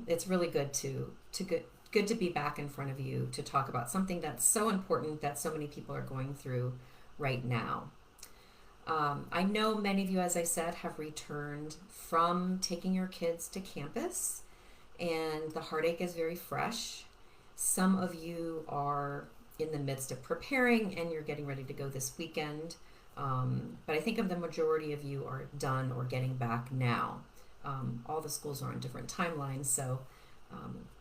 it's really good to be back in front of you to talk about something that's so important that so many people are going through right now. I know many of you, as I said, have returned from taking your kids to campus, and the heartache is very fresh. Some of you are in the midst of preparing and you're getting ready to go this weekend. But I think of the majority of you are done or getting back now. All the schools are on different timelines, so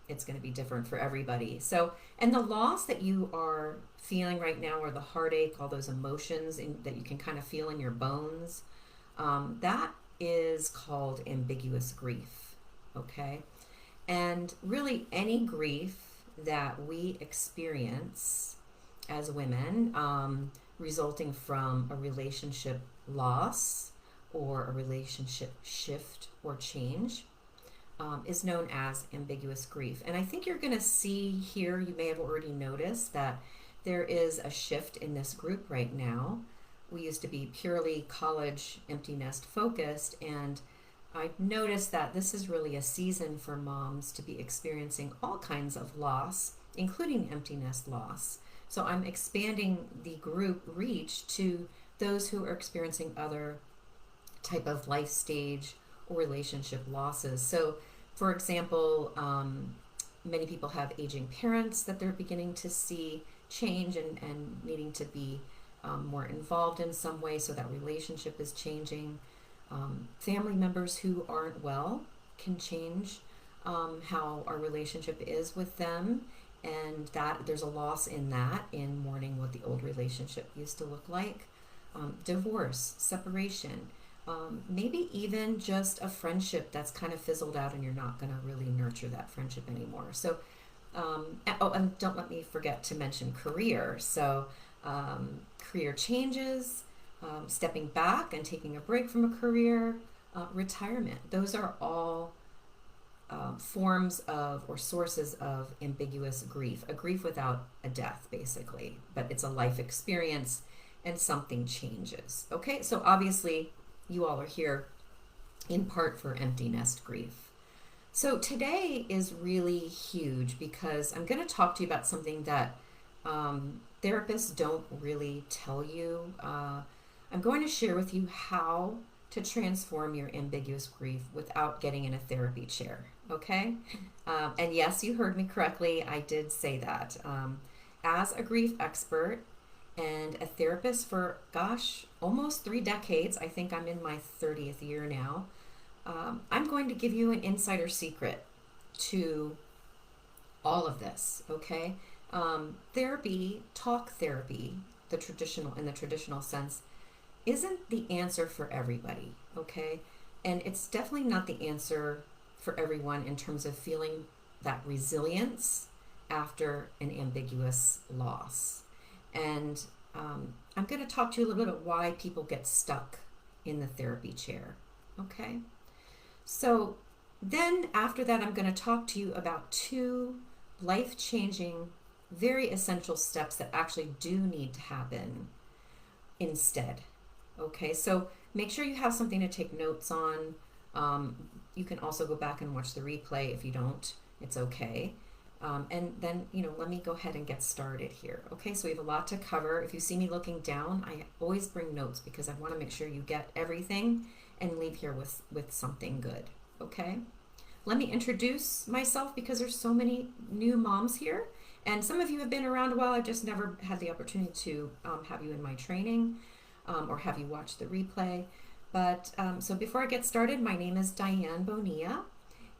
it's going to be different for everybody. So, and the loss that you are feeling right now, or the heartache, all those emotions that you can kind of feel in your bones, that is called ambiguous grief. Okay. And really, any grief that we experience as women, resulting from a relationship loss or a relationship shift or change, is known as ambiguous grief. And I think you're going to see here, you may have already noticed that there is a shift in this group right now. We used to be purely college empty nest focused, and I noticed that this is really a season for moms to be experiencing all kinds of loss, including empty nest loss. So I'm expanding the group reach to those who are experiencing other type of life stage or relationship losses. So, for example, many people have aging parents that they're beginning to see change and needing to be more involved in some way, so that relationship is changing. Family members who aren't well can change how our relationship is with them, and that there's a loss in that, in mourning what the old relationship used to look like. Divorce, separation, maybe even just a friendship that's kind of fizzled out and you're not going to really nurture that friendship anymore. So, and don't let me forget to mention career. So, career changes, stepping back and taking a break from a career, retirement. Those are all forms of or sources of ambiguous grief, a grief without a death, basically, but it's a life experience and something changes. Okay, so obviously you all are here in part for empty nest grief. So today is really huge because I'm going to talk to you about something that therapists don't really tell you. I'm going to share with you how to transform your ambiguous grief without getting in a therapy chair, okay? And yes, you heard me correctly. I did say that. As a grief expert and a therapist for, gosh, almost 3 decades, I think I'm in my 30th year now, I'm going to give you an insider secret to all of this, okay? Therapy, talk therapy, in the traditional sense, isn't the answer for everybody, okay? And it's definitely not the answer for everyone in terms of feeling that resilience after an ambiguous loss. And I'm going to talk to you a little bit about why people get stuck in the therapy chair, okay? So then after that, I'm going to talk to you about 2 life-changing, very essential steps that actually do need to happen instead. Okay, so make sure you have something to take notes on. You can also go back and watch the replay. If you don't, it's okay. And then, let me go ahead and get started here. Okay, so we have a lot to cover. If you see me looking down, I always bring notes because I want to make sure you get everything and leave here with something good. Okay, let me introduce myself because there's so many new moms here. And some of you have been around a while. I've just never had the opportunity to have you in my training. Or have you watched the replay. But so before I get started, my name is Diane Bonilla,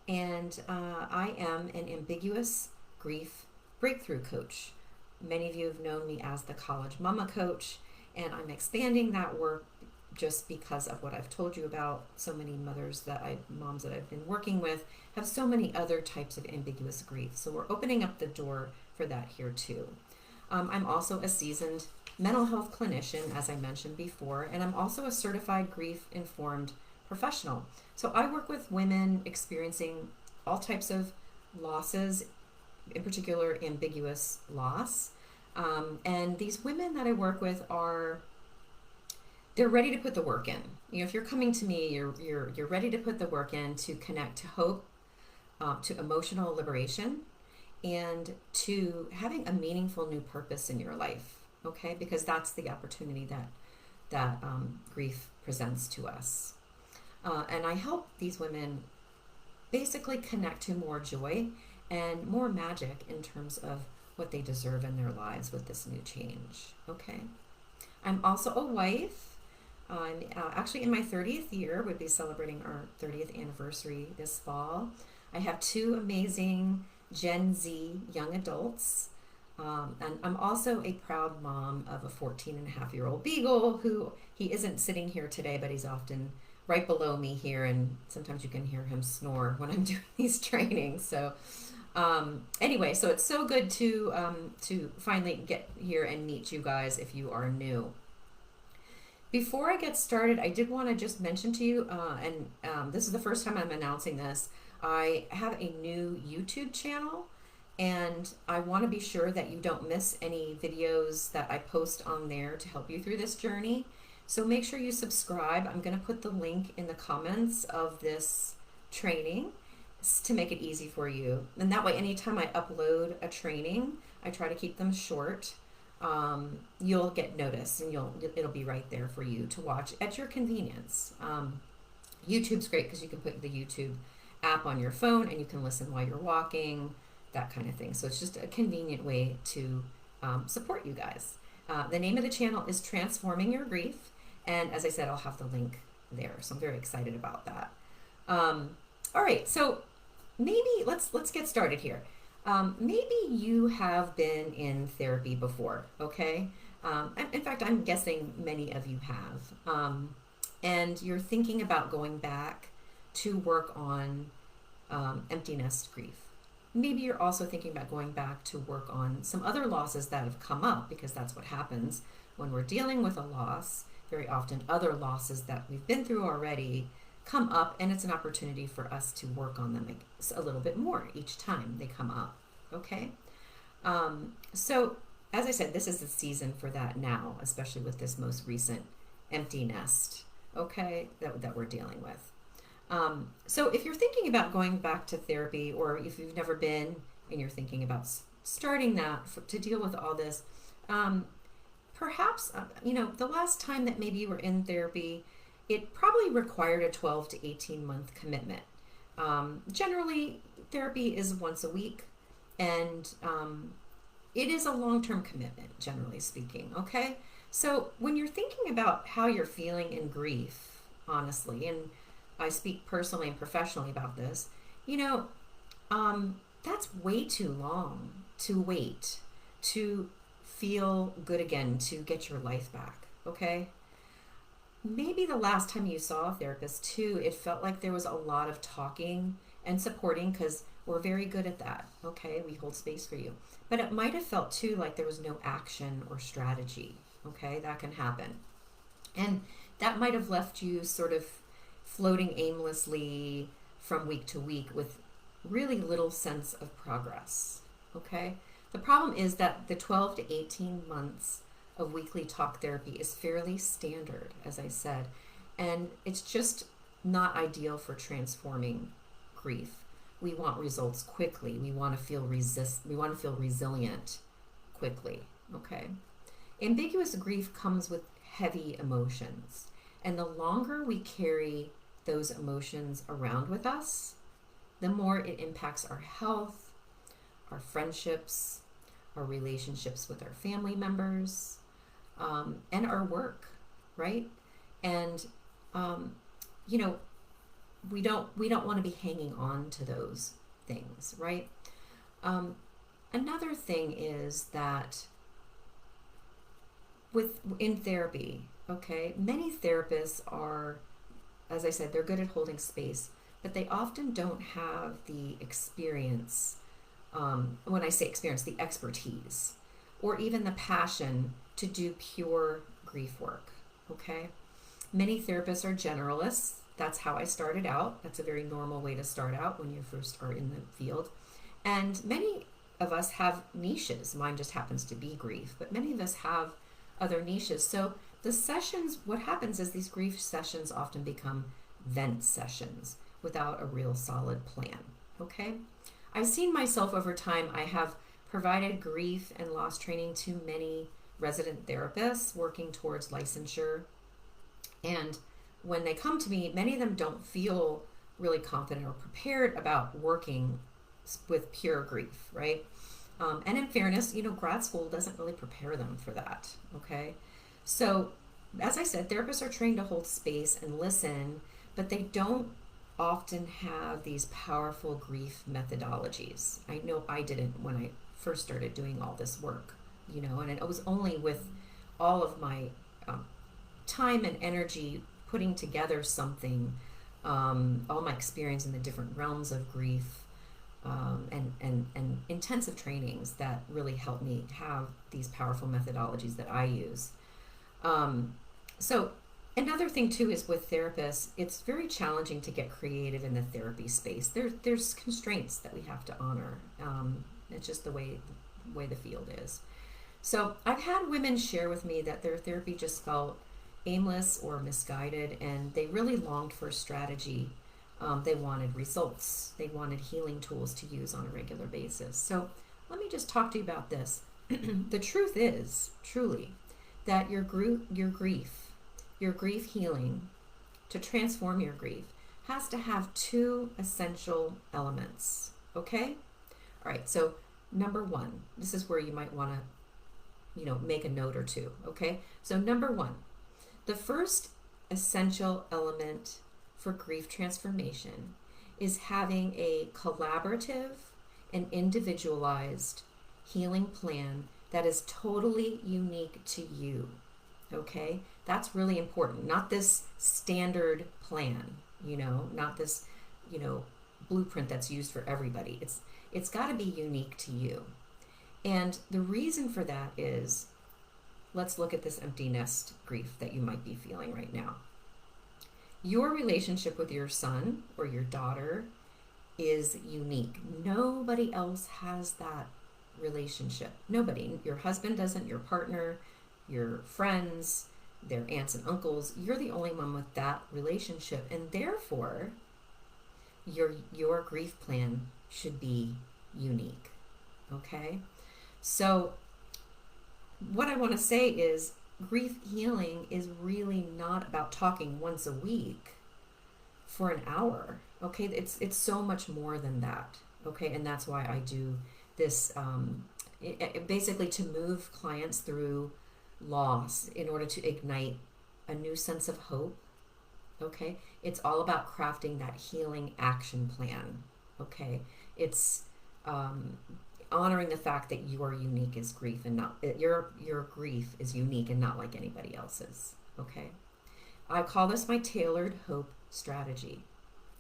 and I am an ambiguous grief breakthrough coach. Many of you have known me as the college mama coach, and I'm expanding that work just because of what I've told you about. So many moms that I've been working with have so many other types of ambiguous grief. So we're opening up the door for that here too. I'm also a seasoned mental health clinician, as I mentioned before, and I'm also a certified grief-informed professional. So I work with women experiencing all types of losses, in particular ambiguous loss. And these women that I work with they're ready to put the work in. If you're coming to me, you're ready to put the work in to connect to hope, to emotional liberation, and to having a meaningful new purpose in your life. Okay, because that's the opportunity that grief presents to us. And I help these women basically connect to more joy and more magic in terms of what they deserve in their lives with this new change. Okay. I'm also a wife. I'm actually in my 30th year, would be celebrating our 30th anniversary this fall. I have two amazing Gen Z young adults. And I'm also a proud mom of a 14-and-a-half-year-old beagle who, he isn't sitting here today, but he's often right below me here, and sometimes you can hear him snore when I'm doing these trainings. So anyway, so it's so good to finally get here and meet you guys if you are new. Before I get started, I did want to just mention to you, and this is the first time I'm announcing this, I have a new YouTube channel, and I want to be sure that you don't miss any videos that I post on there to help you through this journey. So make sure you subscribe. I'm going to put the link in the comments of this training to make it easy for you. And that way, anytime I upload a training, I try to keep them short. You'll get notice, and it'll be right there for you to watch at your convenience. YouTube's great because you can put the YouTube app on your phone and you can listen while you're walking, that kind of thing. So it's just a convenient way to support you guys. The name of the channel is Transforming Your Grief, and as I said, I'll have the link there. So I'm very excited about that. All right, so maybe let's get started here. Maybe you have been in therapy before, okay? In fact, I'm guessing many of you have. And you're thinking about going back to work on empty nest grief. Maybe you're also thinking about going back to work on some other losses that have come up, because that's what happens when we're dealing with a loss. Very often other losses that we've been through already come up, and it's an opportunity for us to work on them a little bit more each time they come up. Okay? So as I said, this is the season for that now, especially with this most recent empty nest, okay, that we're dealing with. So if you're thinking about going back to therapy, or if you've never been and you're thinking about starting that to deal with all this, perhaps, the last time that maybe you were in therapy, it probably required a 12 to 18 month commitment. Generally, therapy is once a week, and it is a long-term commitment, generally speaking, okay? So when you're thinking about how you're feeling in grief, honestly, and I speak personally and professionally about this, that's way too long to wait to feel good again, to get your life back, okay? Maybe the last time you saw a therapist too, it felt like there was a lot of talking and supporting, because we're very good at that, okay? We hold space for you. But it might have felt too like there was no action or strategy, okay? That can happen. And that might have left you sort of floating aimlessly from week to week with really little sense of progress, okay? The problem is that the 12 to 18 months of weekly talk therapy is fairly standard, as I said, and it's just not ideal for transforming grief. We want results quickly. We want to feel resilient quickly, okay? Ambiguous grief comes with heavy emotions, and the longer we carry those emotions around with us, the more it impacts our health, our friendships, our relationships with our family members, and our work, right? And we don't want to be hanging on to those things, right? Another thing is that in therapy, okay, many therapists are, as I said, they're good at holding space, but they often don't have the experience, when I say experience, the expertise, or even the passion to do pure grief work, okay? Many therapists are generalists. That's how I started out. That's a very normal way to start out when you first are in the field. And many of us have niches. Mine just happens to be grief, but many of us have other niches. So the sessions, what happens is these grief sessions often become vent sessions without a real solid plan, Okay? I've seen myself over time, I have provided grief and loss training to many resident therapists working towards licensure. And when they come to me, many of them don't feel really confident or prepared about working with pure grief, right? And in fairness, grad school doesn't really prepare them for that, okay? So, as I said, therapists are trained to hold space and listen, but they don't often have these powerful grief methodologies. I know I didn't when I first started doing all this work, and it was only with all of my time and energy putting together something, all my experience in the different realms of grief, and intensive trainings that really helped me have these powerful methodologies that I use. So another thing too is with therapists, it's very challenging to get creative in the therapy space. There's constraints that we have to honor. It's just the way the field is. So I've had women share with me that their therapy just felt aimless or misguided, and they really longed for a strategy. They wanted results. They wanted healing tools to use on a regular basis. So let me just talk to you about this. The truth is, truly, that your grief healing, to transform your grief, has to have two essential elements. Okay? All right, so number one, this is where you might want to, make a note or two. Okay? So number one, the first essential element for grief transformation is having a collaborative and individualized healing plan that is totally unique to you. Okay? That's really important. Not this standard plan, not this, blueprint that's used for everybody. It's got to be unique to you. And the reason for that is, let's look at this empty nest grief that you might be feeling right now. Your relationship with your son or your daughter is unique. Nobody else has that relationship. Nobody. Your husband doesn't, your partner, your friends, their aunts and uncles. You're the only one with that relationship, and therefore your grief plan should be unique. Okay? So what I want to say is, grief healing is really not about talking once a week for an hour. Okay? It's so much more than that. Okay? And that's why I do this, basically to move clients through loss in order to ignite a new sense of hope. Okay? It's all about crafting that healing action plan. Okay? It's honoring the fact that you are unique as grief, and not your grief is unique and not like anybody else's. Okay? I call this my tailored hope strategy.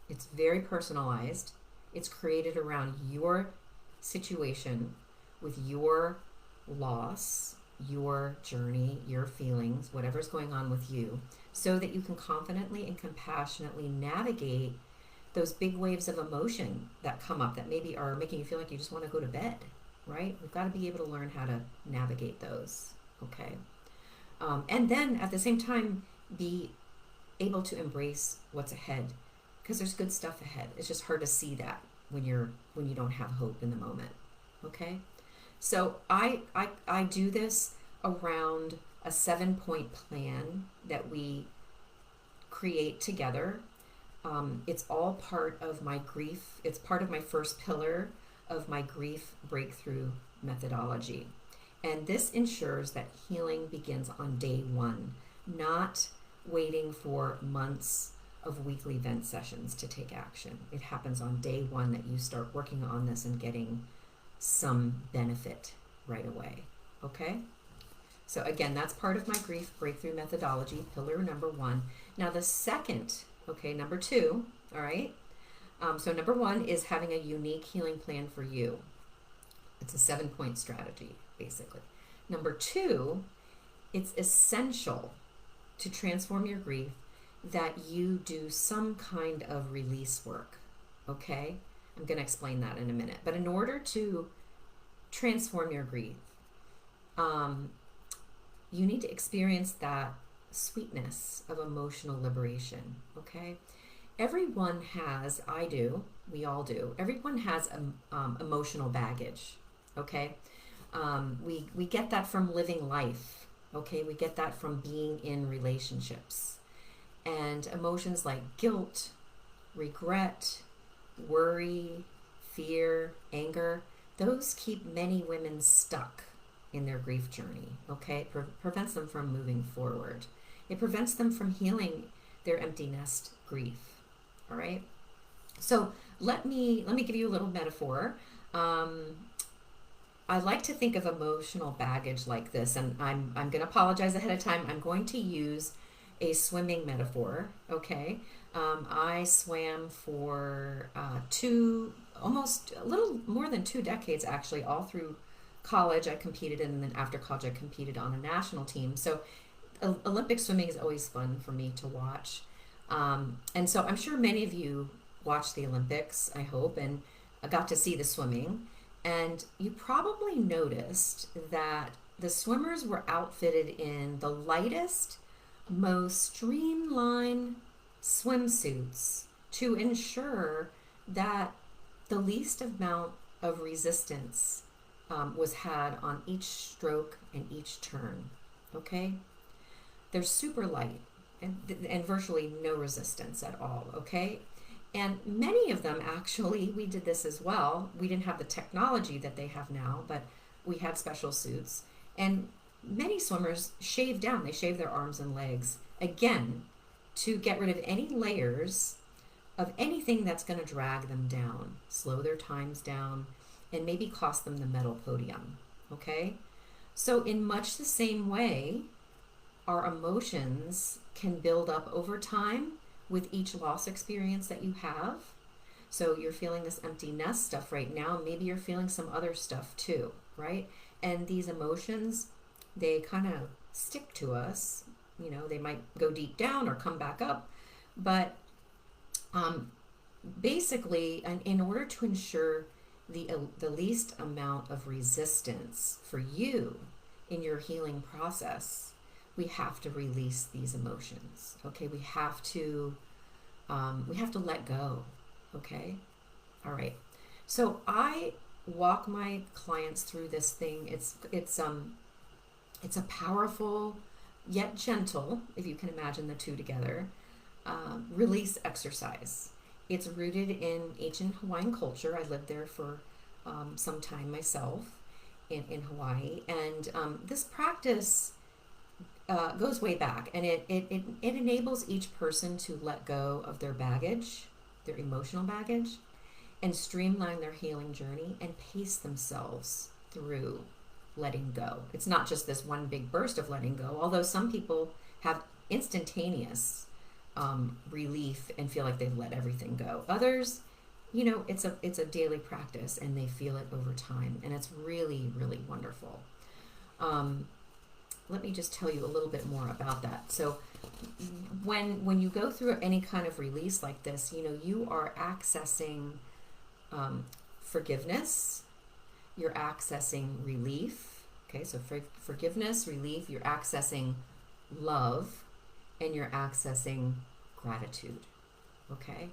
It's very personalized. It's created around your situation with your loss, your journey, your feelings, whatever's going on with you, so that you can confidently and compassionately navigate those big waves of emotion that come up that maybe are making you feel like you just want to go to bed, right? We've got to be able to learn how to navigate those, okay? And then at the same time, be able to embrace what's ahead, because there's good stuff ahead. It's just hard to see that when you don't have hope in the moment, okay? So I do this around a 7-point plan that we create together. It's all part of my grief. It's part of my first pillar of my grief breakthrough methodology. And this ensures that healing begins on day one, not waiting for months of weekly vent sessions to take action. It happens on day one that you start working on this and getting some benefit right away. Okay? So again, that's part of my grief breakthrough methodology, pillar number one. Now the second, number two, all right? So number one is having a unique healing plan for you. It's a 7-point strategy, basically. Number two, it's essential to transform your grief that you do some kind of release work, okay? I'm going to explain that in a minute. But in order to transform your grief, you need to experience that sweetness of emotional liberation, okay? Everyone has, I do, We all do. Everyone has emotional baggage. Okay, we get that from living life. Okay, we get that from being in relationships, and emotions like guilt, regret, worry, fear, anger. Those keep many women stuck in their grief journey. Okay, it prevents them from moving forward. It prevents them from healing their empty nest grief. All right. So let me give you a little metaphor. I like to think of emotional baggage like this, and I'm going to apologize ahead of time. I'm going to use a swimming metaphor. Okay, I swam for almost a little more than 2 decades actually, all through college. I competed, and then after college, I competed on a national team. So Olympic swimming is always fun for me to watch, and so I'm sure many of you watched the Olympics. I hope, and I got to see the swimming. And you probably noticed that the swimmers were outfitted in the lightest, most streamlined swimsuits to ensure that the least amount of resistance was had on each stroke and each turn. Okay? They're super light and virtually no resistance at all. Okay? And many of them, actually, we did this as well. We didn't have the technology that they have now, but we had special suits. And many swimmers shave down. They shave their arms and legs, again, to get rid of any layers of anything that's going to drag them down, slow their times down, and maybe cost them the medal podium. Okay? So in much the same way, our emotions can build up over time with each loss experience that you have. So you're feeling this empty nest stuff right now. Maybe you're feeling some other stuff too, right? And these emotions, they kind of stick to us. You know, they might go deep down or come back up. But basically, in order to ensure the least amount of resistance for you in your healing process, we have to release these emotions. Okay, we have to let go. Okay, all right. So I walk my clients through this thing. It's a powerful yet gentle, if you can imagine the two together, release exercise. It's rooted in ancient Hawaiian culture. I lived there for some time myself in Hawaii, and this practice goes way back, and it enables each person to let go of their baggage, their emotional baggage, and streamline their healing journey and pace themselves through letting go. It's not just this one big burst of letting go, although some people have instantaneous relief and feel like they've let everything go. Others, you know, it's a daily practice, and they feel it over time, and it's really, really wonderful. Let me just tell you a little bit more about that. So when you go through any kind of release like this, you know, you are accessing forgiveness, you're accessing relief. Okay, so forgiveness, relief, you're accessing love, and you're accessing gratitude. Okay,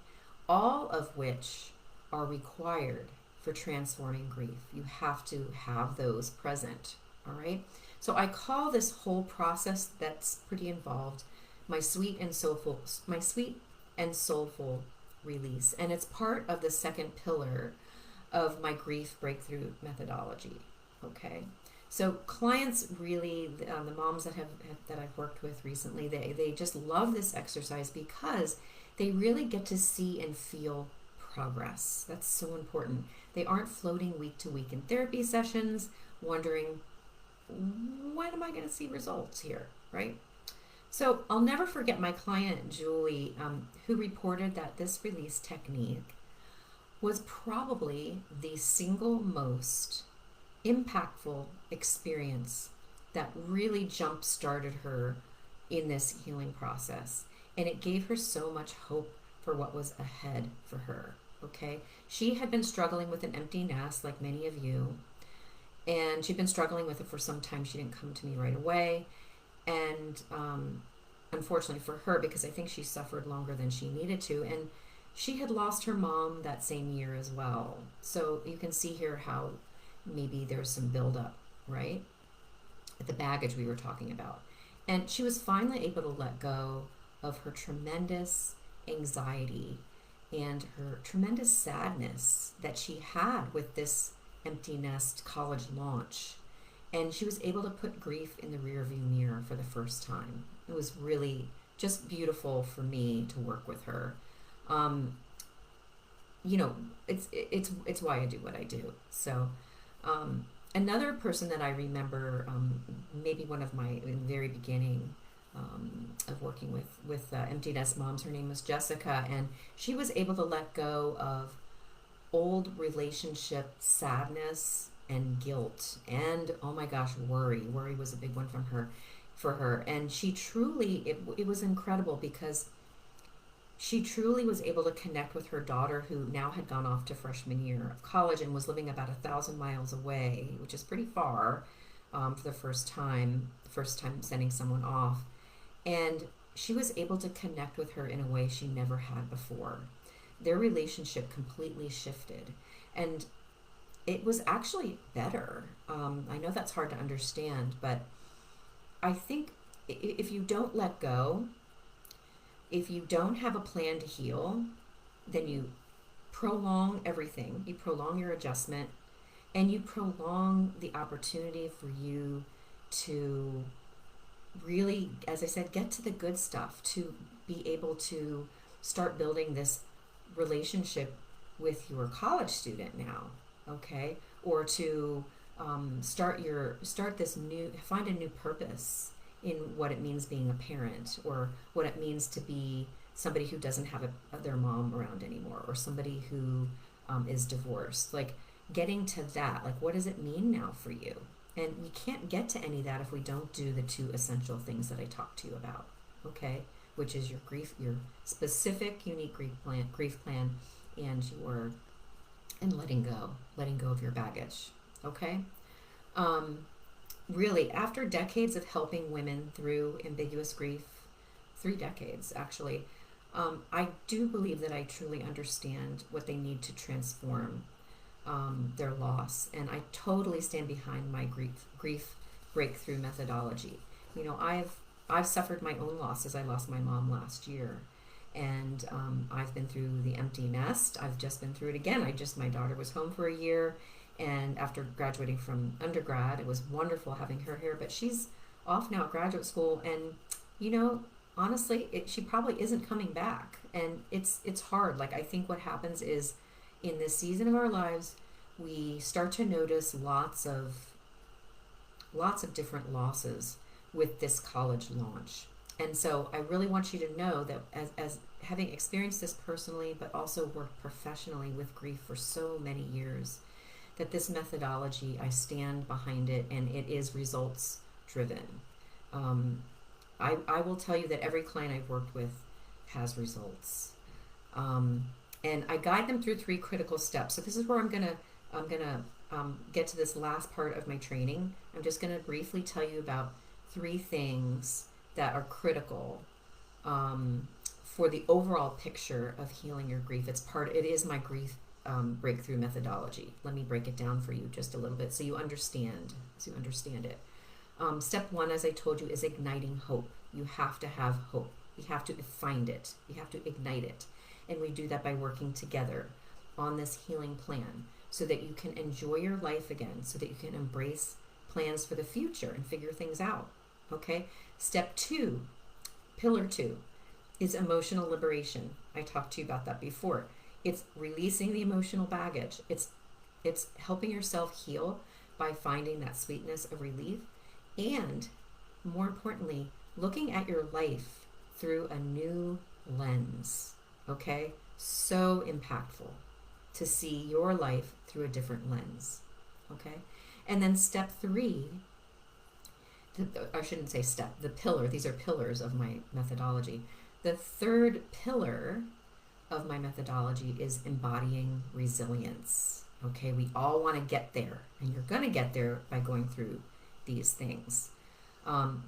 all of which are required for transforming grief. You have to have those present. All right. So I call this whole process that's pretty involved my sweet and soulful release, and it's part of the second pillar of my grief breakthrough methodology. Okay, so clients really, the moms that I've worked with recently, they just love this exercise because they really get to see and feel progress. That's so important. They aren't floating week to week in therapy sessions, wondering, when am I going to see results here, right? So I'll never forget my client, Julie, who reported that this release technique was probably the single most impactful experience that really jump-started her in this healing process. And it gave her so much hope for what was ahead for her, okay? She had been struggling with an empty nest, like many of you, and she'd been struggling with it for some time. She didn't come to me right away. And unfortunately for her, because I think she suffered longer than she needed to. And She had lost her mom that same year as well. So you can see here how maybe there's some buildup, right? The baggage we were talking about. And she was finally able to let go of her tremendous anxiety and her tremendous sadness that she had with this empty nest college launch. And she was able to put grief in the rearview mirror for the first time. It was really just beautiful for me to work with her. Um, you know, it's why I do what I do. So, another person that I remember, maybe one of my in the very beginning of working with empty nest moms, her name was Jessica, and she was able to let go of old relationship sadness and guilt and, oh my gosh, worry was a big one from her for her. And she truly, it was incredible because she truly was able to connect with her daughter, who now had gone off to freshman year of college and was living about 1,000 miles away, which is pretty far, for the first time sending someone off. And she was able to connect with her in a way she never had before. Their relationship completely shifted, and it was actually better. I know that's hard to understand, but I think if you don't let go, if you don't have a plan to heal, then you prolong everything. You prolong your adjustment, and you prolong the opportunity for you to really, as I said, get to the good stuff, to be able to start building this relationship with your college student now, okay? Or to find a new purpose in what it means being a parent, or what it means to be somebody who doesn't have their mom around anymore, or somebody who is divorced. Like, getting to that, like, what does it mean now for you? And we can't get to any of that if we don't do the two essential things that I talked to you about, okay? Which is your specific, unique grief plan, and letting go of your baggage, okay? Really, after decades of helping women through ambiguous grief, 3 decades actually, I do believe that I truly understand what they need to transform their loss, and I totally stand behind my grief breakthrough methodology. You know, I've suffered my own losses. I lost my mom last year, and I've been through the empty nest. I've just been through it again. My daughter was home for a year, and after graduating from undergrad, it was wonderful having her here, but she's off now at graduate school, and you know, honestly, she probably isn't coming back, and it's hard. Like, I think what happens is, in this season of our lives, we start to notice lots of different losses with this college launch. And so I really want you to know that, as having experienced this personally, but also worked professionally with grief for so many years, that this methodology, I stand behind it, and it is results driven. I will tell you that every client I've worked with has results. And I guide them through 3 critical steps. So this is where I'm gonna get to this last part of my training. I'm just gonna briefly tell you about 3 things that are critical for the overall picture of healing your grief. It is my grief breakthrough methodology. Let me break it down for you just a little bit so you understand it. Step 1, as I told you, is igniting hope. You have to have hope. You have to find it. You have to ignite it. And we do that by working together on this healing plan so that you can enjoy your life again, so that you can embrace plans for the future and figure things out. Okay? Step 2, pillar 2, is emotional liberation. I talked to you about that before. It's releasing the emotional baggage. It's helping yourself heal by finding that sweetness of relief, and more importantly, looking at your life through a new lens. Okay? So impactful to see your life through a different lens. Okay? And then step 3, I shouldn't say step, the pillar, these are pillars of my methodology. The 3rd pillar of my methodology is embodying resilience. Okay? We all want to get there, and you're going to get there by going through these things.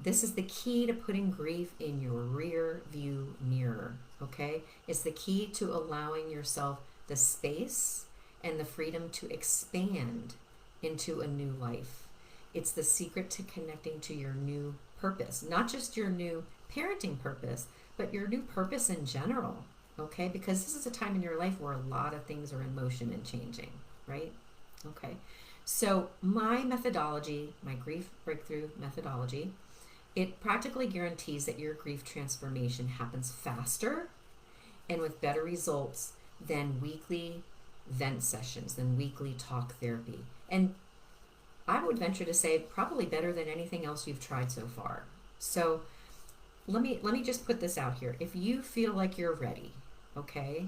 This is the key to putting grief in your rear view mirror, okay? It's the key to allowing yourself the space and the freedom to expand into a new life. It's the secret to connecting to your new purpose, not just your new parenting purpose, but your new purpose in general, okay? Because this is a time in your life where a lot of things are in motion and changing, right? Okay. So my methodology, my grief breakthrough methodology, it practically guarantees that your grief transformation happens faster and with better results than weekly vent sessions, than weekly talk therapy. And I would venture to say probably better than anything else you've tried so far. So let me just put this out here. If you feel like you're ready, okay,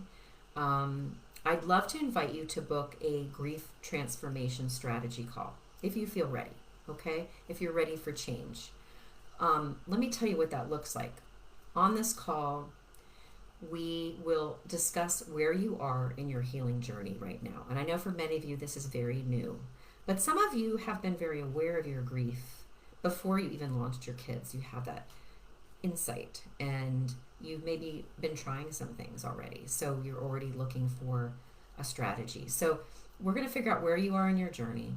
I'd love to invite you to book a grief transformation strategy call if you feel ready, okay? If you're ready for change. Let me tell you what that looks like. On this call, we will discuss where you are in your healing journey right now. And I know for many of you this is very new, but some of you have been very aware of your grief before you even launched your kids. You have that insight, and you've maybe been trying some things already, so you're already looking for a strategy. So we're going to figure out where you are in your journey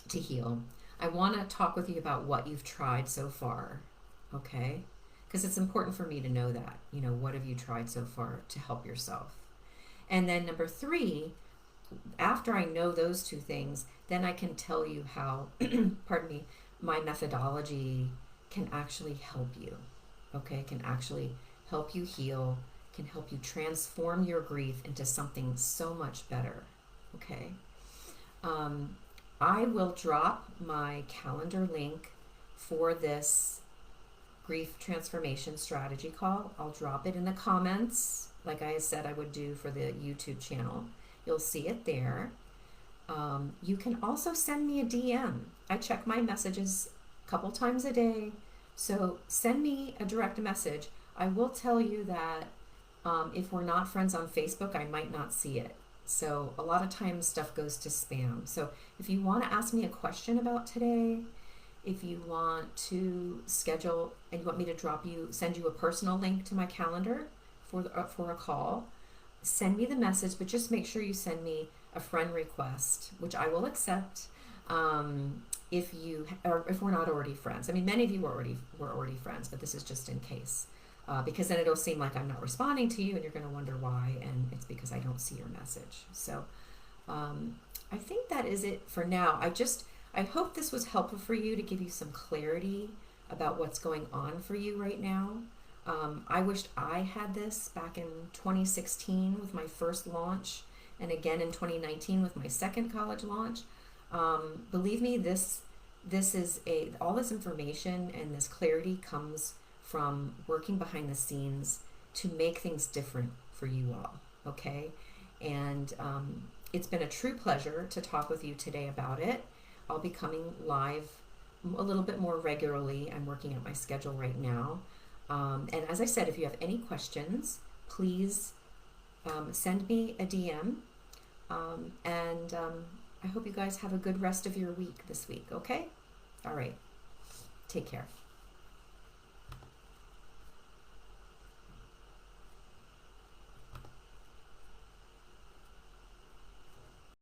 to heal. I want to talk with you about what you've tried so far, okay? Because it's important for me to know that, what have you tried so far to help yourself? And then number 3, after I know those 2 things, then I can tell you how, pardon me, my methodology can actually help you, okay? Can actually help you heal, can help you transform your grief into something so much better, okay? I will drop my calendar link for this grief transformation strategy call. I'll drop it in the comments, like I said I would do for the YouTube channel. You'll see it there. You can also send me a DM. I check my messages a couple times a day, so send me a direct message. I will tell you that if we're not friends on Facebook, I might not see it. So a lot of times stuff goes to spam. So if you want to ask me a question about today, if you want to schedule and you want me to send you a personal link to my calendar for a call, send me the message, but just make sure you send me a friend request, which I will accept. If we're not already friends. I mean, many of you were already friends, but this is just in case. Because then it'll seem like I'm not responding to you and you're going to wonder why, and it's because I don't see your message. So I think that is it for now. I hope this was helpful for you to give you some clarity about what's going on for you right now. I wished I had this back in 2016 with my first launch, and again in 2019 with my second college launch. Believe me, this is all this information and this clarity comes from working behind the scenes to make things different for you all, okay? And it's been a true pleasure to talk with you today about it. I'll be coming live a little bit more regularly. I'm working out my schedule right now. And as I said, if you have any questions, please send me a DM. And I hope you guys have a good rest of your week this week, okay? All right. Take care.